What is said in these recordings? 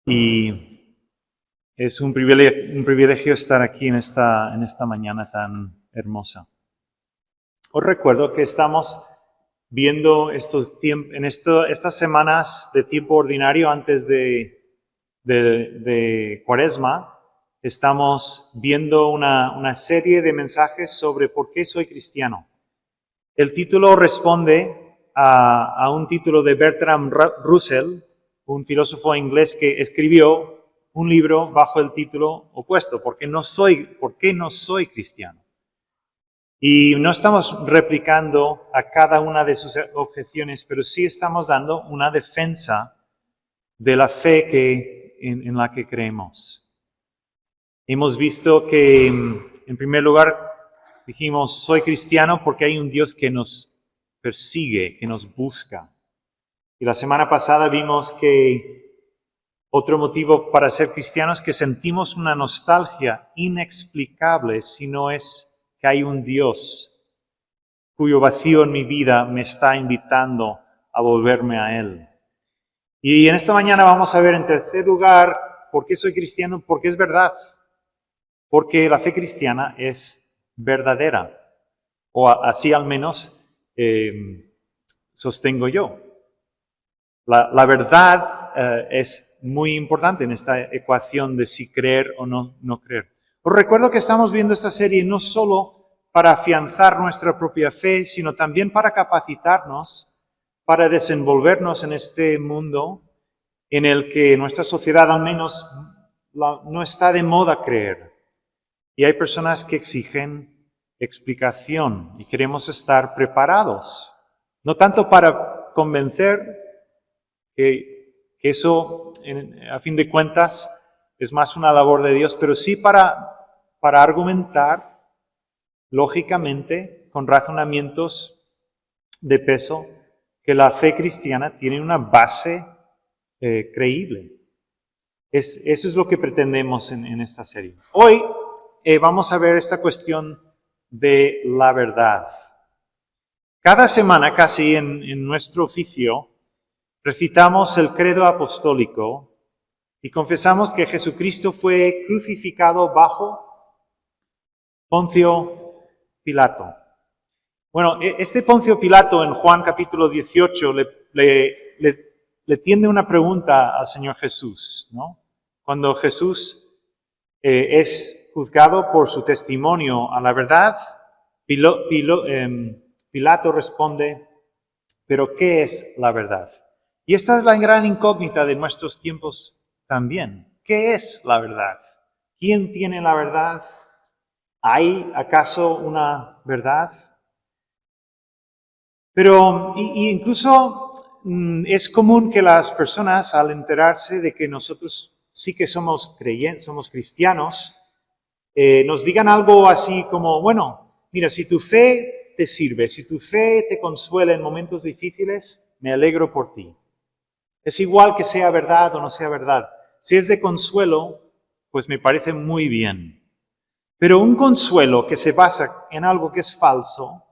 Y es un privilegio estar aquí en esta mañana tan hermosa. Os recuerdo que estamos viendo estas semanas de tiempo ordinario antes de Cuaresma. Estamos viendo una serie de mensajes sobre por qué soy cristiano. El título responde a un título de Bertrand Russell, un filósofo inglés que escribió un libro bajo el título opuesto, ¿por qué no soy cristiano? Y no estamos replicando a cada una de sus objeciones, pero sí estamos dando una defensa de la fe en la que creemos. Hemos visto que, en primer lugar, dijimos, soy cristiano porque hay un Dios que nos persigue, que nos busca. Y la semana pasada vimos que otro motivo para ser cristianos es que sentimos una nostalgia inexplicable si no es que hay un Dios cuyo vacío en mi vida me está invitando a volverme a Él. Y en esta mañana vamos a ver en tercer lugar por qué soy cristiano, porque es verdad. Porque la fe cristiana es verdadera, o así al menos sostengo yo. La verdad es muy importante en esta ecuación de si creer o no creer. Os recuerdo que estamos viendo esta serie no solo para afianzar nuestra propia fe, sino también para capacitarnos, para desenvolvernos en este mundo en el que nuestra sociedad al menos no está de moda creer. Y hay personas que exigen explicación y queremos estar preparados. No tanto para convencer, que eso a fin de cuentas es más una labor de Dios, pero sí para argumentar lógicamente, con razonamientos de peso, que la fe cristiana tiene una base creíble. Eso es lo que pretendemos en esta serie. Hoy vamos a ver esta cuestión de la verdad. Cada semana, casi en nuestro oficio, recitamos el credo apostólico y confesamos que Jesucristo fue crucificado bajo Poncio Pilato. Bueno, este Poncio Pilato en Juan capítulo 18 le tiende una pregunta al Señor Jesús, ¿no? Cuando Jesús es juzgado por su testimonio a la verdad, Pilato responde, ¿pero qué es la verdad? Y esta es la gran incógnita de nuestros tiempos también. ¿Qué es la verdad? ¿Quién tiene la verdad? ¿Hay acaso una verdad? Pero incluso es común que las personas, al enterarse de que nosotros sí que somos creyentes, somos cristianos, nos digan algo así como, bueno, mira, si tu fe te sirve, si tu fe te consuela en momentos difíciles, me alegro por ti. Es igual que sea verdad o no sea verdad. Si es de consuelo, pues me parece muy bien. Pero un consuelo que se basa en algo que es falso,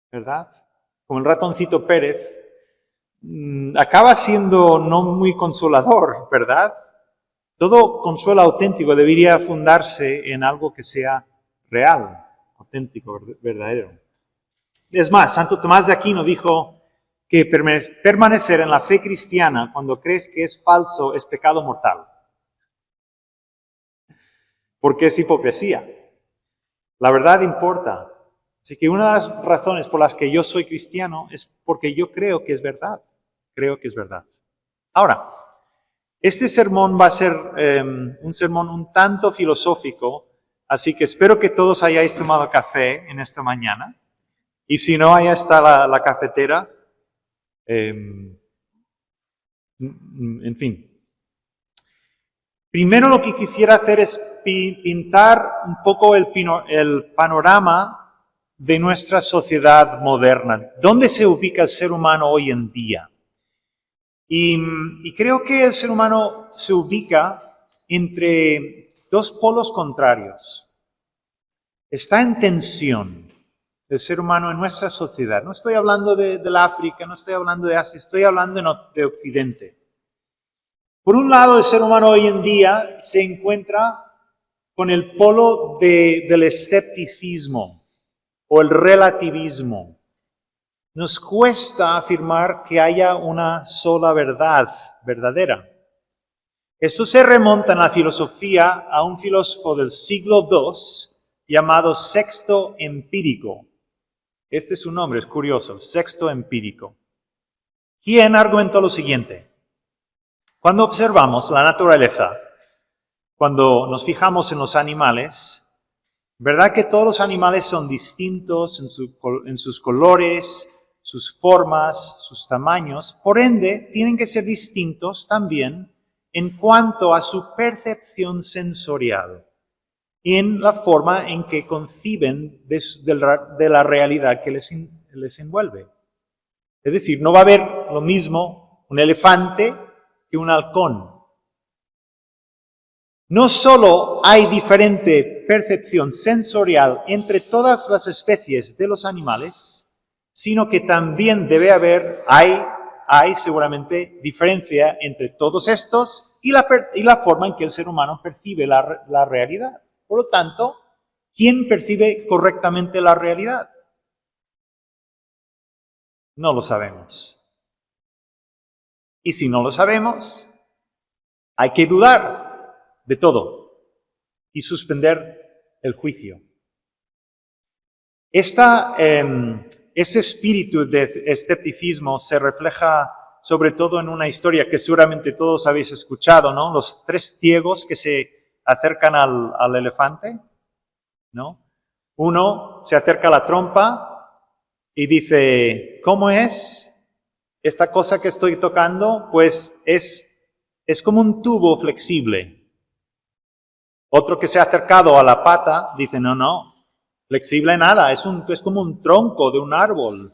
¿verdad? Como el ratoncito Pérez, acaba siendo no muy consolador, ¿verdad? Todo consuelo auténtico debería fundarse en algo que sea real, auténtico, verdadero. Es más, Santo Tomás de Aquino dijo que permanecer en la fe cristiana cuando crees que es falso es pecado mortal. Porque es hipocresía. La verdad importa. Así que una de las razones por las que yo soy cristiano es porque yo creo que es verdad. Creo que es verdad. Ahora, este sermón va a ser un sermón un tanto filosófico, así que espero que todos hayáis tomado café en esta mañana. Y si no, allá está la cafetera. En fin. Primero lo que quisiera hacer es pintar un poco el panorama de nuestra sociedad moderna. ¿Dónde se ubica el ser humano hoy en día? Y creo que el ser humano se ubica entre dos polos contrarios. Está en tensión el ser humano en nuestra sociedad. No estoy hablando de la África, no estoy hablando de Asia, estoy hablando de Occidente. Por un lado, el ser humano hoy en día se encuentra con el polo del escepticismo o el relativismo. Nos cuesta afirmar que haya una sola verdad verdadera. Esto se remonta en la filosofía a un filósofo del siglo II llamado Sexto Empírico. Este es su nombre, es curioso, Sexto Empírico. ¿Quién argumentó lo siguiente? Cuando observamos la naturaleza, cuando nos fijamos en los animales, ¿verdad que todos los animales son distintos en sus colores, sus formas, sus tamaños? Por ende, tienen que ser distintos también en cuanto a su percepción sensorial y en la forma en que conciben de la realidad que les envuelve. Es decir, no va a haber lo mismo un elefante que un halcón. No solo hay diferente percepción sensorial entre todas las especies de los animales, sino que también hay seguramente diferencia entre todos estos y la forma en que el ser humano percibe la realidad. Por lo tanto, ¿quién percibe correctamente la realidad? No lo sabemos. Y si no lo sabemos, hay que dudar de todo y suspender el juicio. Ese espíritu de escepticismo se refleja sobre todo en una historia que seguramente todos habéis escuchado, ¿no? Los 3 ciegos que se acercan al elefante, ¿no? Uno se acerca a la trompa y dice, ¿cómo es esta cosa que estoy tocando? Pues es como un tubo flexible. Otro que se ha acercado a la pata dice, no, flexible nada, es como un tronco de un árbol.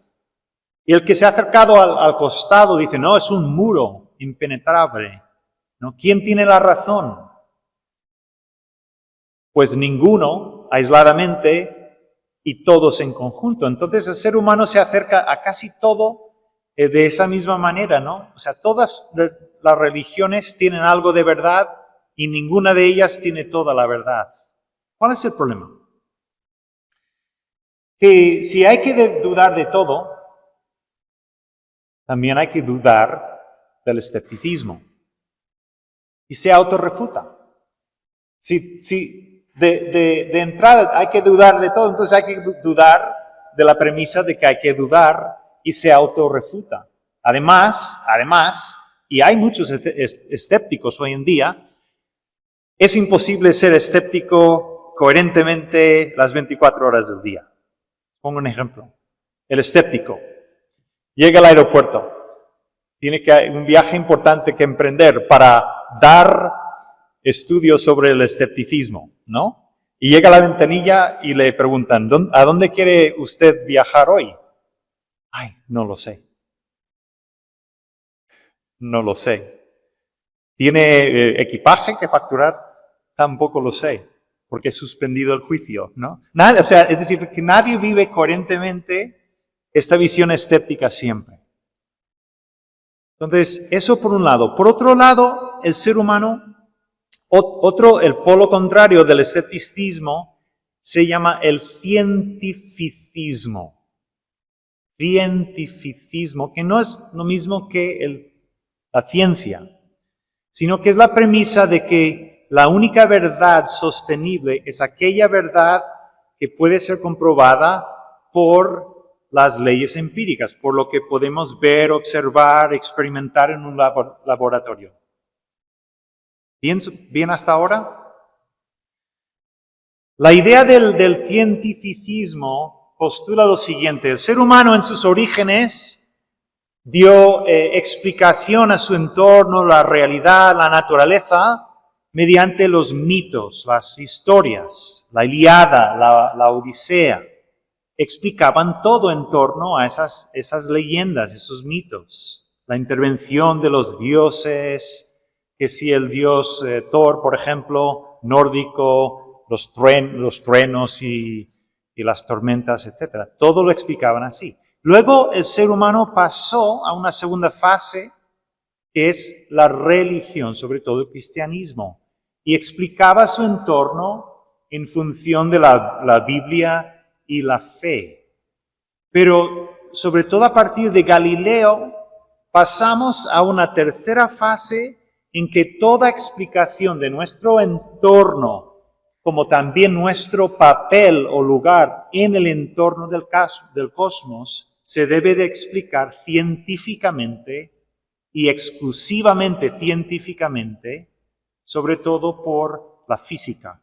Y el que se ha acercado al costado dice, no, es un muro impenetrable. ¿No? ¿Quién tiene la razón? Pues ninguno, aisladamente, y todos en conjunto. Entonces el ser humano se acerca a casi todo de esa misma manera, ¿no? O sea, todas las religiones tienen algo de verdad y ninguna de ellas tiene toda la verdad. ¿Cuál es el problema? Que si hay que dudar de todo, también hay que dudar del escepticismo. Y se autorrefuta. Si de entrada hay que dudar de todo, entonces hay que dudar de la premisa de que hay que dudar y se autorrefuta. Además, y hay muchos escépticos hoy en día, es imposible ser escéptico coherentemente las 24 horas del día. Pongo un ejemplo. El escéptico llega al aeropuerto, tiene un viaje importante que emprender para dar estudios sobre el escepticismo, ¿no? Y llega a la ventanilla y le preguntan, ¿a dónde quiere usted viajar hoy? Ay, no lo sé. No lo sé. ¿Tiene equipaje que facturar? Tampoco lo sé, porque he suspendido el juicio, ¿no? Nada, o sea, es decir, que nadie vive coherentemente esta visión escéptica siempre. Entonces, eso por un lado. Por otro lado, el ser humano, el polo contrario del escepticismo, se llama el cientificismo. Cientificismo, que no es lo mismo que la ciencia, sino que es la premisa de que la única verdad sostenible es aquella verdad que puede ser comprobada por las leyes empíricas, por lo que podemos ver, observar, experimentar en un laboratorio. ¿Bien hasta ahora? La idea del cientificismo postula lo siguiente: el ser humano en sus orígenes dio explicación a su entorno, la realidad, la naturaleza, mediante los mitos, las historias, la Ilíada, la Odisea. Explicaban todo en torno a esas leyendas, esos mitos. La intervención de los dioses, que si el dios Thor, por ejemplo, nórdico, los truenos y las tormentas, etc. Todo lo explicaban así. Luego el ser humano pasó a una segunda fase que es la religión, sobre todo el cristianismo, y explicaba su entorno en función de la Biblia y la fe. Pero sobre todo a partir de Galileo pasamos a una tercera fase en que toda explicación de nuestro entorno, como también nuestro papel o lugar en el entorno del cosmos, se debe de explicar científicamente y exclusivamente científicamente, sobre todo por la física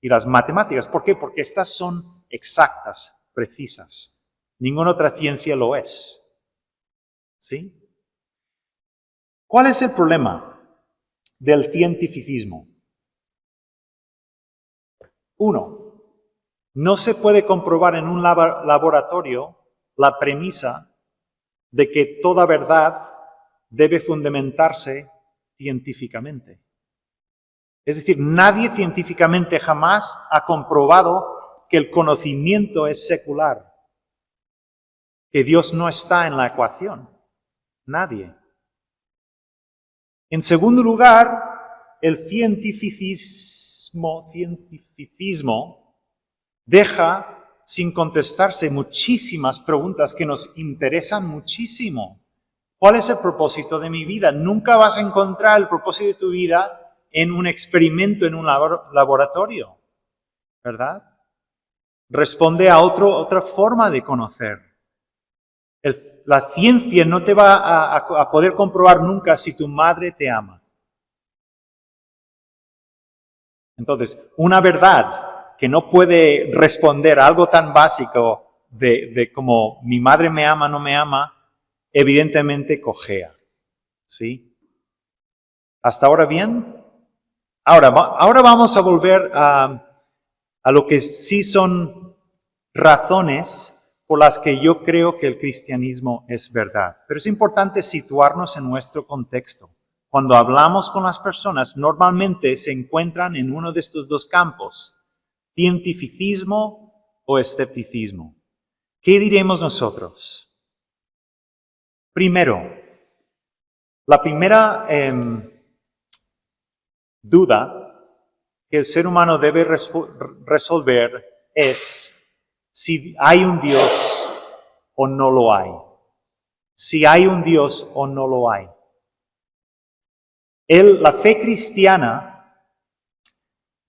y las matemáticas. ¿Por qué? Porque estas son exactas, precisas. Ninguna otra ciencia lo es. ¿Sí? ¿Cuál es el problema del cientificismo? Uno, no se puede comprobar en un laboratorio la premisa de que toda verdad debe fundamentarse científicamente. Es decir, nadie científicamente jamás ha comprobado que el conocimiento es secular, que Dios no está en la ecuación. Nadie. En segundo lugar, el cientificismo deja sin contestarse muchísimas preguntas que nos interesan muchísimo. ¿Cuál es el propósito de mi vida? Nunca vas a encontrar el propósito de tu vida en un experimento, en un laboratorio, ¿verdad? Responde a otra forma de conocer. La ciencia no te va a poder comprobar nunca si tu madre te ama. Entonces, una verdad que no puede responder a algo tan básico de como mi madre me ama, no me ama, evidentemente cojea. ¿Sí? ¿Hasta ahora bien? Ahora vamos a volver a lo que sí son razones por las que yo creo que el cristianismo es verdad. Pero es importante situarnos en nuestro contexto. Cuando hablamos con las personas, normalmente se encuentran en uno de estos dos campos, cientificismo o escepticismo. ¿Qué diremos nosotros? Primero, la primera duda que el ser humano debe resolver es si hay un Dios o no lo hay. Si hay un Dios o no lo hay. La fe cristiana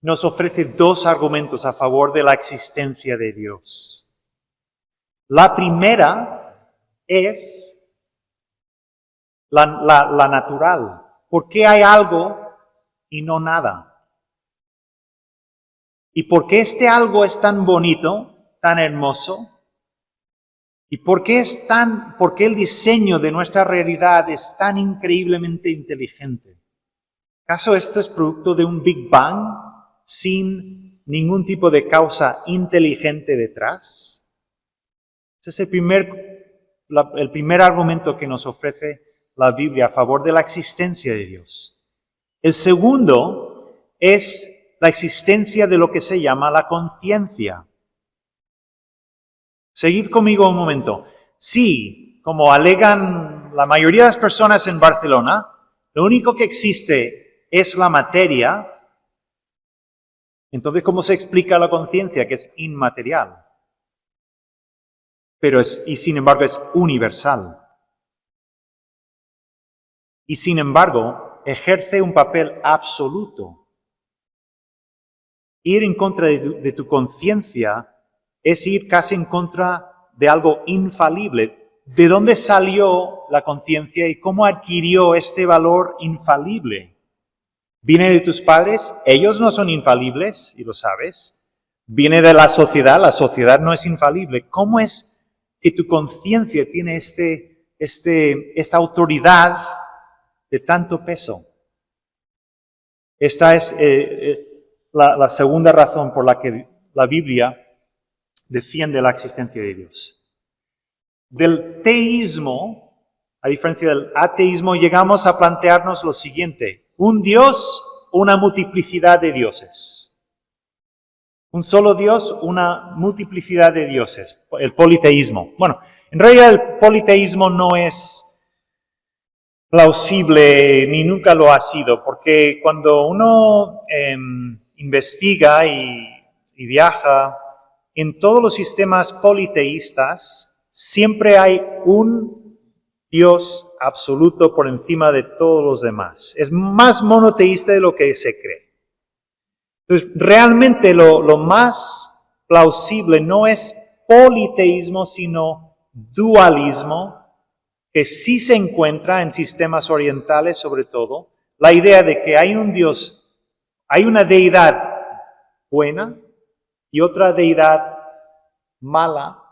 nos ofrece dos argumentos a favor de la existencia de Dios. La primera es la natural. ¿Por qué hay algo y no nada? ¿Y por qué este algo es tan bonito, tan hermoso? ¿Y por qué el diseño de nuestra realidad es tan increíblemente inteligente? ¿Acaso esto es producto de un Big Bang sin ningún tipo de causa inteligente detrás? Ese es el primer argumento que nos ofrece la Biblia a favor de la existencia de Dios. El segundo es la existencia de lo que se llama la conciencia. Seguid conmigo un momento. Si, como alegan la mayoría de las personas en Barcelona, lo único que existe es la materia, entonces ¿cómo se explica la conciencia, que es inmaterial? Y sin embargo es universal. Y sin embargo ejerce un papel absoluto. Ir en contra de tu conciencia es ir casi en contra de algo infalible. ¿De dónde salió la conciencia y cómo adquirió este valor infalible? ¿Viene de tus padres? Ellos no son infalibles, y lo sabes. ¿Viene de la sociedad no es infalible? ¿Cómo es que tu conciencia tiene esta autoridad de tanto peso? Esta es la segunda razón por la que la Biblia defiende la existencia de Dios. Del teísmo, a diferencia del ateísmo, llegamos a plantearnos lo siguiente: ¿un Dios o una multiplicidad de dioses? ¿Un solo Dios, una multiplicidad de dioses? El politeísmo. Bueno, en realidad el politeísmo no es plausible ni nunca lo ha sido, porque cuando uno investiga y viaja en todos los sistemas politeístas, siempre hay un Dios absoluto por encima de todos los demás. Es más monoteísta de lo que se cree. Entonces, realmente lo más plausible no es politeísmo, sino dualismo, que sí se encuentra en sistemas orientales sobre todo, la idea de que hay un Dios, hay una deidad buena y otra deidad mala,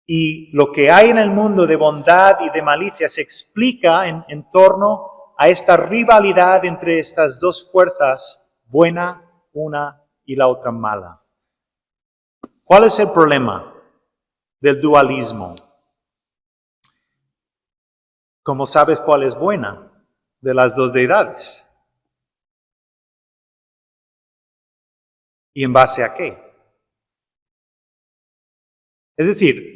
y lo que hay en el mundo de bondad y de malicia se explica en torno a esta rivalidad entre estas dos fuerzas, buena una y la otra mala. ¿Cuál es el problema del dualismo? ¿Cómo sabes cuál es buena de las dos deidades? ¿Y en base a qué? Es decir,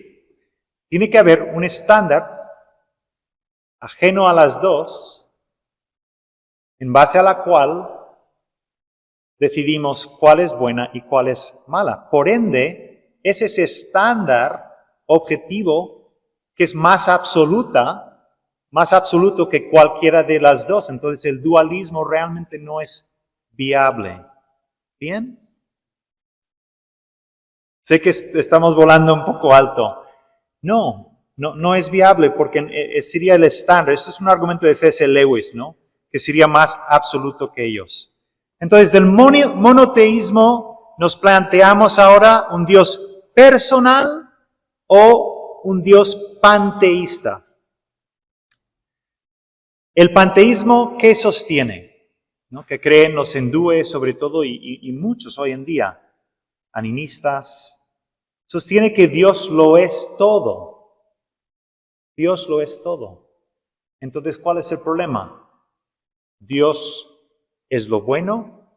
tiene que haber un estándar ajeno a las dos, en base a la cual decidimos cuál es buena y cuál es mala. Por ende, es ese estándar objetivo que es más absoluto que cualquiera de las dos. Entonces el dualismo realmente no es viable. ¿Bien? Sé que estamos volando un poco alto. No es viable porque sería el estándar. Esto es un argumento de C.S. Lewis, ¿no? Que sería más absoluto que ellos. Entonces, del monoteísmo nos planteamos ahora un Dios personal o un Dios panteísta. El panteísmo, ¿qué sostiene? ¿No? Que creen los hindúes sobre todo y muchos hoy en día, animistas, sostiene que Dios lo es todo. Dios lo es todo. Entonces, ¿cuál es el problema? Dios es lo bueno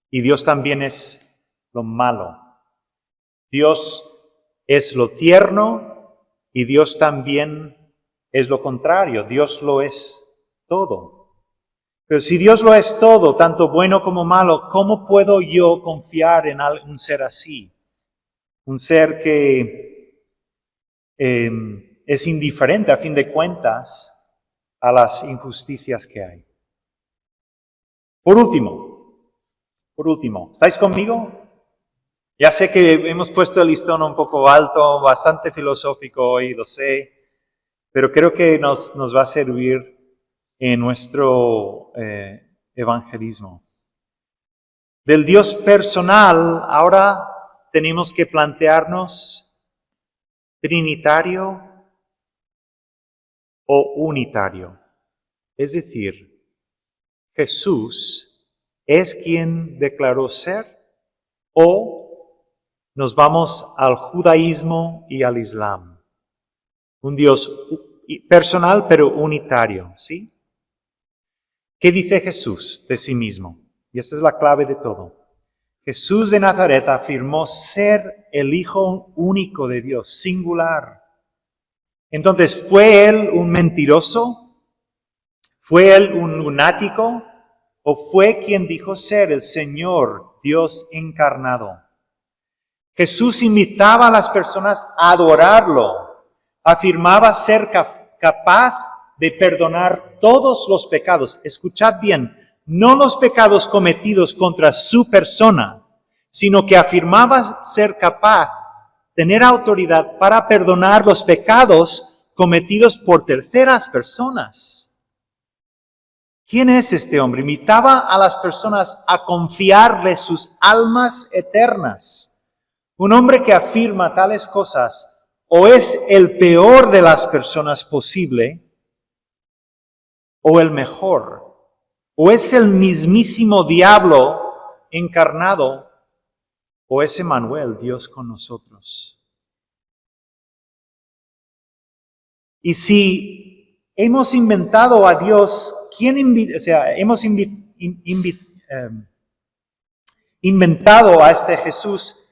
y Dios también es lo malo. Dios es lo tierno y Dios también es lo contrario. Dios lo es todo. Pero si Dios lo es todo, tanto bueno como malo, ¿cómo puedo yo confiar en un ser así? Un ser que es indiferente a fin de cuentas a las injusticias que hay. Por último, ¿estáis conmigo? Ya sé que hemos puesto el listón un poco alto, bastante filosófico hoy, lo sé, pero creo que nos va a servir en nuestro evangelismo. Del Dios personal, ahora tenemos que plantearnos trinitario o unitario. Es decir, Jesús es quien declaró ser o nos vamos al judaísmo y al islam. Un Dios personal pero unitario, ¿sí? ¿Qué dice Jesús de sí mismo? Y esta es la clave de todo. Jesús de Nazaret afirmó ser el Hijo único de Dios, singular. Entonces, ¿fue Él un mentiroso? ¿Fue Él un lunático? ¿O fue quien dijo ser el Señor, Dios encarnado? Jesús invitaba a las personas a adorarlo. Afirmaba ser capaz de perdonar todos los pecados. Escuchad bien, no los pecados cometidos contra su persona, sino que afirmaba ser capaz, tener autoridad para perdonar los pecados cometidos por terceras personas. ¿Quién es este hombre? Invitaba a las personas a confiarle sus almas eternas. Un hombre que afirma tales cosas o es el peor de las personas posible o el mejor, o es el mismísimo diablo encarnado o es Emmanuel, Dios con nosotros. Y si hemos inventado a Dios, hemos inventado a este Jesús,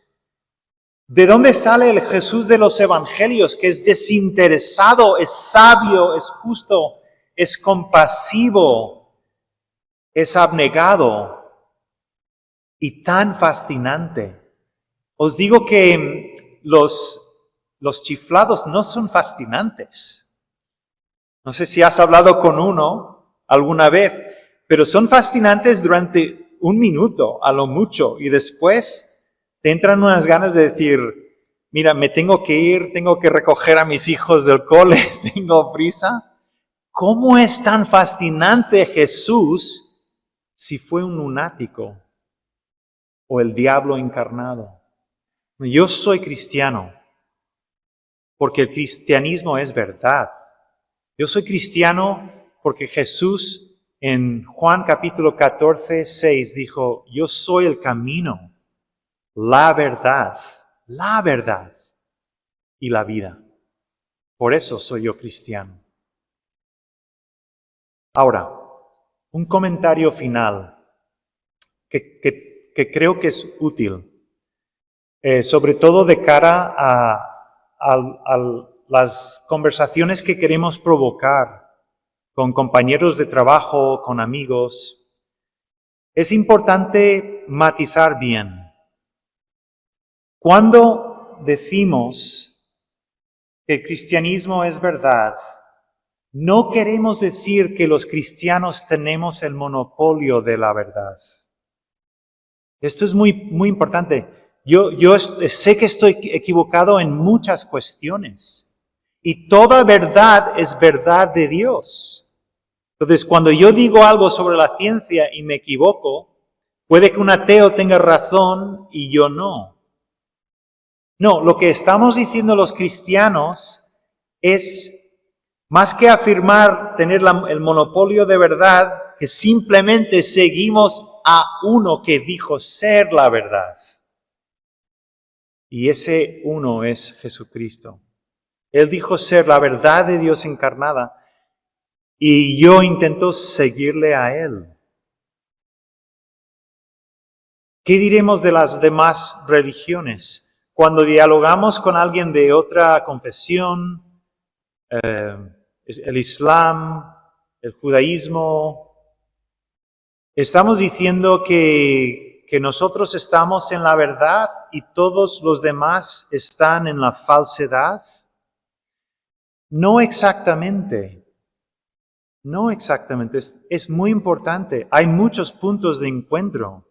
¿de dónde sale el Jesús de los evangelios? Que es desinteresado, es sabio, es justo, es compasivo, es abnegado y tan fascinante. Os digo que los chiflados no son fascinantes. No sé si has hablado con uno alguna vez, pero son fascinantes durante un minuto, a lo mucho, y después te entran unas ganas de decir, mira, me tengo que ir, tengo que recoger a mis hijos del cole, tengo prisa. ¿Cómo es tan fascinante Jesús si fue un lunático o el diablo encarnado? Yo soy cristiano porque el cristianismo es verdad. Yo soy cristiano porque Jesús en Juan capítulo 14, 6 dijo, yo soy el camino, la verdad y la vida. Por eso soy yo cristiano. Ahora, un comentario final que creo que es útil, sobre todo de cara a las conversaciones que queremos provocar con compañeros de trabajo, con amigos. Es importante matizar bien. Cuando decimos que el cristianismo es verdad, no queremos decir que los cristianos tenemos el monopolio de la verdad. Esto es muy, muy importante. Yo sé que estoy equivocado en muchas cuestiones y toda verdad es verdad de Dios. Entonces, cuando yo digo algo sobre la ciencia y me equivoco, puede que un ateo tenga razón y yo no. No, lo que estamos diciendo los cristianos es, más que afirmar tener el monopolio de verdad, que simplemente seguimos a uno que dijo ser la verdad. Y ese uno es Jesucristo. Él dijo ser la verdad de Dios encarnada y yo intento seguirle a Él. ¿Qué diremos de las demás religiones? Cuando dialogamos con alguien de otra confesión, el Islam, el judaísmo, estamos diciendo que nosotros estamos en la verdad y todos los demás están en la falsedad. No exactamente. No exactamente. Es muy importante. Hay muchos puntos de encuentro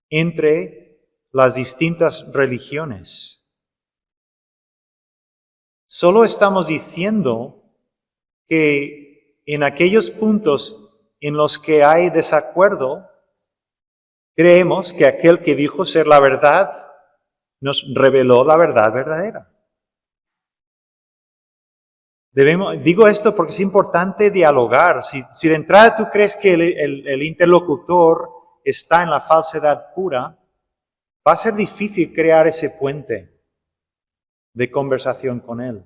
entre las distintas religiones. Solo estamos diciendo que en aquellos puntos en los que hay desacuerdo, creemos que aquel que dijo ser la verdad nos reveló la verdad verdadera. Digo esto porque es importante dialogar. Si de entrada tú crees que el interlocutor está en la falsedad pura, va a ser difícil crear ese puente de conversación con él.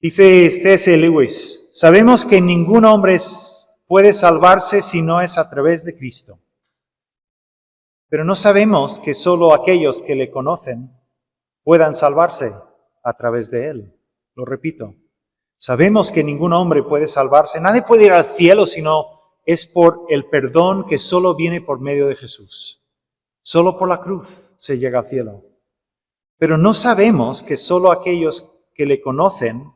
Dice C.S. Lewis, sabemos que ningún hombre puede salvarse si no es a través de Cristo. Pero no sabemos que solo aquellos que le conocen puedan salvarse a través de Él. Lo repito, sabemos que ningún hombre puede salvarse. Nadie puede ir al cielo sino es por el perdón que solo viene por medio de Jesús. Solo por la cruz se llega al cielo. Pero no sabemos que solo aquellos que le conocen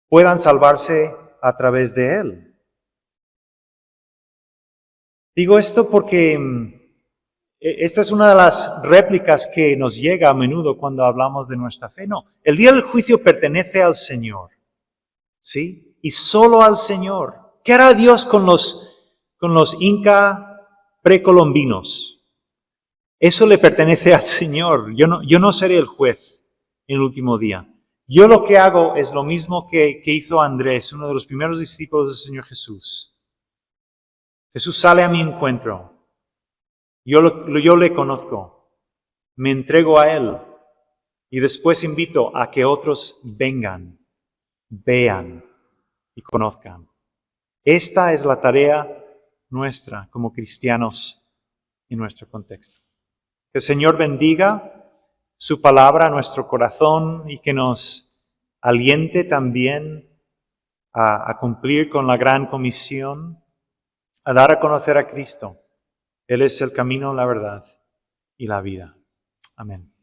puedan salvarse a través de Él. Digo esto porque esta es una de las réplicas que nos llega a menudo cuando hablamos de nuestra fe. No, el día del juicio pertenece al Señor, ¿sí? Y solo al Señor. ¿Qué hará Dios con los Inca precolombinos? Eso le pertenece al Señor. Yo no seré el juez en el último día. Yo lo que hago es lo mismo que hizo Andrés, uno de los primeros discípulos del Señor Jesús. Jesús sale a mi encuentro. Yo le conozco. Me entrego a Él. Y después invito a que otros vengan, vean y conozcan. Esta es la tarea nuestra como cristianos en nuestro contexto. Que el Señor bendiga su palabra a nuestro corazón y que nos aliente también a cumplir con la gran comisión, a dar a conocer a Cristo. Él es el camino, la verdad y la vida. Amén.